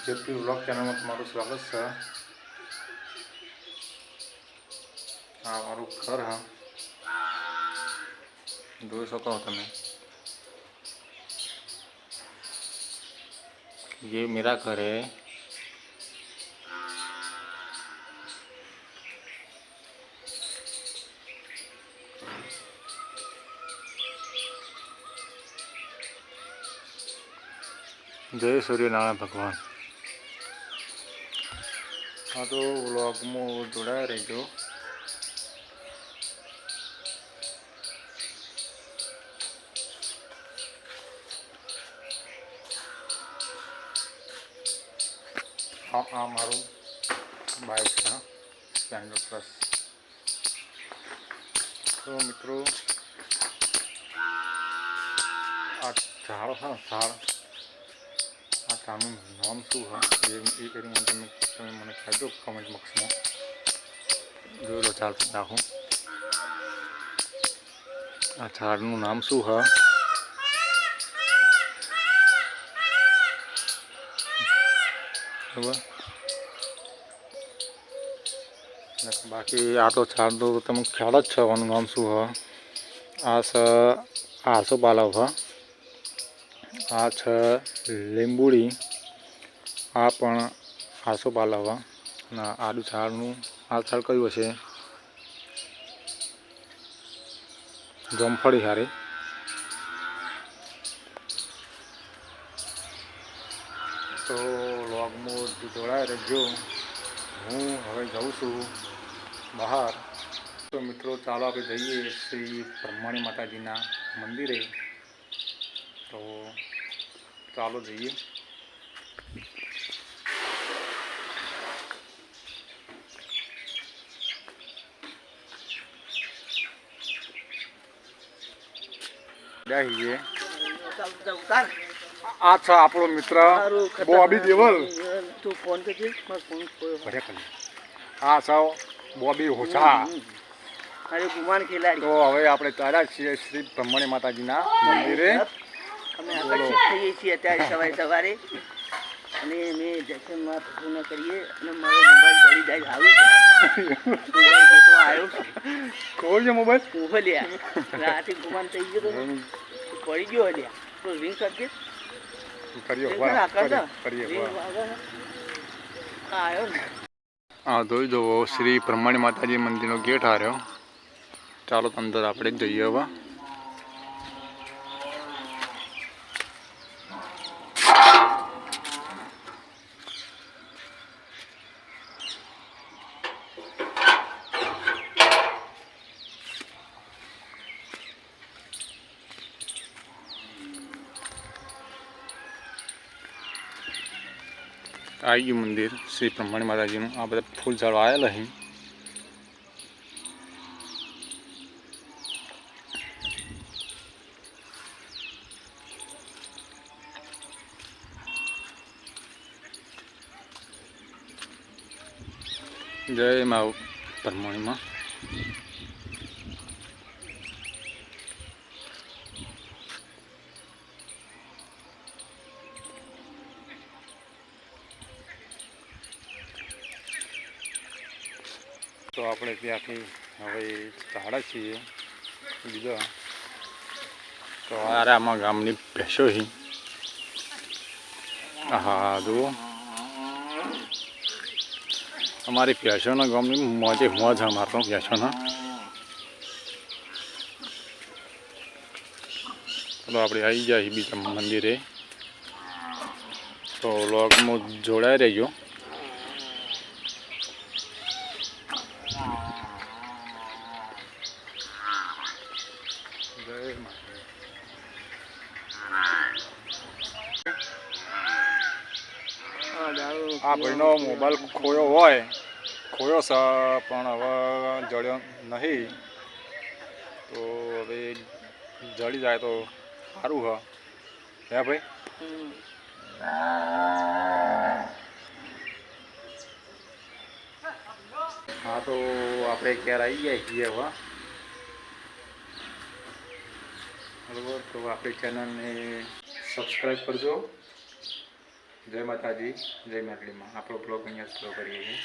JP vlog ચેનલમાં તમારું સ્વાગત છે। આ મારું ઘર હા જોઈ શકો તમે। ये मेरा घर है। जय सूर्यनारायण भगवान। हाँ तो व्लॉग में जोड़ाया रहो। हाँ हाँ मारू बाइक है स्प्लेंडर प्लस। तो मित्रों आ झाड़ है झाड़ आ झाड़ू नाम शू है ये તમે મને કહેજો કમેન્ટ બોક્સમાં। જોઈ લો ચાલ નાખું આ ઝાડનું નામ શું છે? બરાબર બાકી આ તો ઝાડનું તમને ખ્યાલ જ છે આનું નામ શું છે। આ છે આસોપાલવ છે, આ છે લીંબુડી, આ પણ આસોપાલવ અને આડું ઝાડનું આ ઝાડ કયું હશે? જમફળી હારી। તો વ્લોગમાં જોડાયા રહેજો। હું હવે જાઉં છું બહાર। તો મિત્રો ચાલો આપણે જઈએ શ્રી બ્રહ્મણી માતાજીના મંદિરે। તો ચાલો જઈએ। આ છે આપણો મિત્ર બોબી દેવલ। તું ફોન કરજે ફોન આ છે બોબી હોછા। અરે ગુમાન ખેલાડી। તો હવે આપણે ચાલ્યા છીએ શ્રી બ્રહ્મણી માતાજીના મંદિરે। અમે આકર્ષિત થઈએ છીએ અત્યારે સવારે સવારે અને અમે દર્શનમાં પૂર્ણ કરીએ અને મારો મોબાઈલ જડી જાય આવી મોબાઈલ તો આવ્યો કોઈ છે મોબાઈલ કોહલ્યા રાતે ગુમાન થઈ ગયો તો પડી ગયો હલ્યા તો રિંગ કરજે હા જોઈ જુઓ શ્રી બ્રહ્મણી માતાજી મંદિરનો ગેટ હાર્યો। ચાલો અંદર આપણે જઈએ હવે। आई गયું मंदिर श्री બ્રહ્મણી માતાજીનું। આ બધા ફૂલ ઝાડ આવેલા અહીં। જય મા બ્રહ્મણીમાં। તો આપણે ત્યાંથી હવે ચાડા છીએ બીજા। તો અરે આમાં ગામની ભેંસો છે। હા જુઓ અમારી ભેંસોના ગામની મોજે મોજ અમારે તો ભેંસોના। ચલો આપણે આવી જાય બીજા મંદિરે। તો વ્લોગમાં જોડાઈ રહેજો। આ ભાઈનો મોબાઈલ ખોયો હોય ખોયો છે પણ હવે જડ્યો નહીં। તો હવે જડી જાય તો સારું હ હે ભાઈ। हाँ तो આપણે ક્યારે આવી ગયા છીએ હવે બરાબર। તો આપણી ચેનલને સબસ્ક્રાઈબ કરજો। જય માતાજી, જય મેરડીમાં. આપણો બ્લોગ અહીંયા જ પૂરો કરીએ છીએ.